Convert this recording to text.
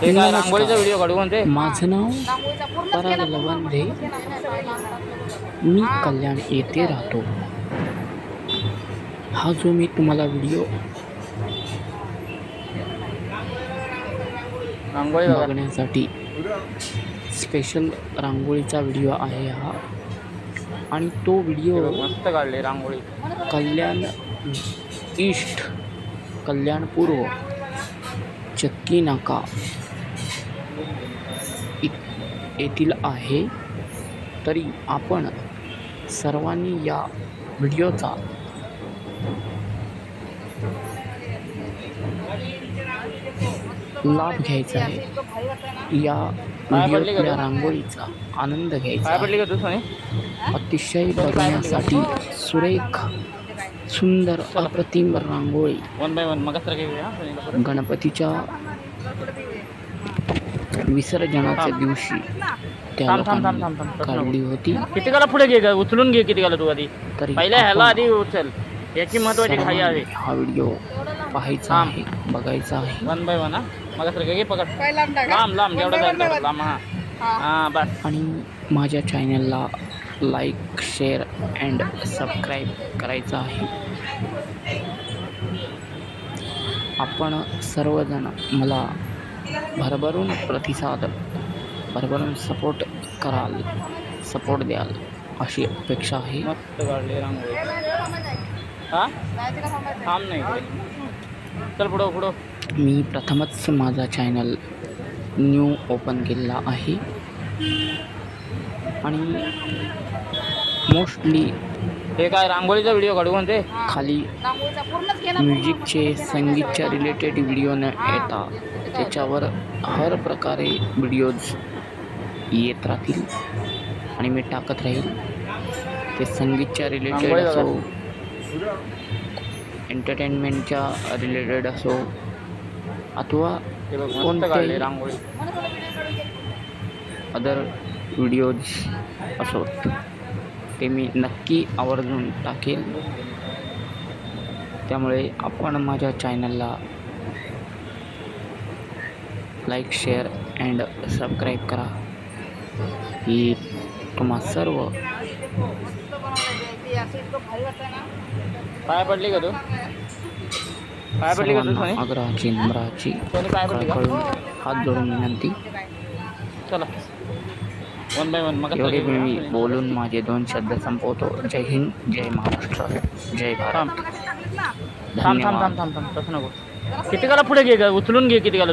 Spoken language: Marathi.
ते काय रांगोळीचा व्हिडिओ काढू कोणते? माझं नाव पराग लवंदे. मी कल्याण येथे राहतो. हा जो मी तुम्हाला व्हिडिओ रांगोळी बघा. बघण्यासाठी स्पेशल रांगोळीचा व्हिडिओ आहे हा. आणि तो हे व्हिडिओ बघ, मस्त काढले रांगोळी. कल्याण ईस्ट, कल्याण पूर्व, चक्की नाका येथील आहे. तरी आपण सर्वांनी या व्हिडिओचा लाभ घ्यायचा आहे. या व्हिडिओतल्या रांगोळीचा आनंद घ्यायचा काय पडली आहे. का तू सोनी? अतिशय बघण्यासाठी सुरेख, सुंदर, अप्रतिम रांगोळी 1 by 1 मगच घेऊया. गणपतीच्या विसर्जनाच्या दिवशी त्या लोकांनी काढली होती. किती काला पुढे घे ग, उचलून घे किती काला तू आधी. तरी पहिल्या ह्याला आपण आधी उचल, याची महत्वाची खाई आहे. हा व्हिडिओ पाहायचा आहे, बघायचा आहे. 1 by 1 हा मगच घे पकड. लांब लांब जेवढा जाईल तेवढा लांब. हा बस. आणि माझ्या चॅनलला लाईक, शेअर अँड सबस्क्राईब करायचं आहे. आपण सर्वजण मला भरभरून प्रतिसाद, भरभरून सपोर्ट कराल, सपोर्ट द्याल अशी अपेक्षा आहे. मस्त काढली रांगोळी. हा थांब नाही इकडे. चल पुढं पुढं. मी प्रथमच माझा चॅनल न्यू ओपन केलेला आहे आणि मोस्टली हे काय रांगोळीचा व्हिडिओ काढू कोणते? खाली म्युझिकचे, संगीतच्या रिलेटेड व्हिडिओ न येता त्याच्यावर हर प्रकारे व्हिडिओज येत राहतील आणि मी टाकत राहील. ते संगीतच्या रिलेटेड असो, एंटरटेनमेंटच्या रिलेटेड असो, अथवा कोणत्याही रांगोळी अदर व्हिडिओज असोत, ते मी नक्की आवर्जून टाकेल. त्यामुळे आपण माझ्या चॅनलला लाईक, शेअर अँड सबस्क्राईब करा. ही तुम्हा सर्व पाय पडली का तू? पाय पडली का तू सोनी? आग्रहाची, नम्राची, सोनी पाय पडली का? कळकळून हात जोडून विनंती. चला 1 by 1 मग एवढे मी बोलून माझे 2 शब्द संपवतो. जय हिंद, जय महाराष्ट्र, जय भारत. थांब थांब थांब थांब थांब तसं नको. किती काला पुढे घे ग, उचलून घे किती काला तू.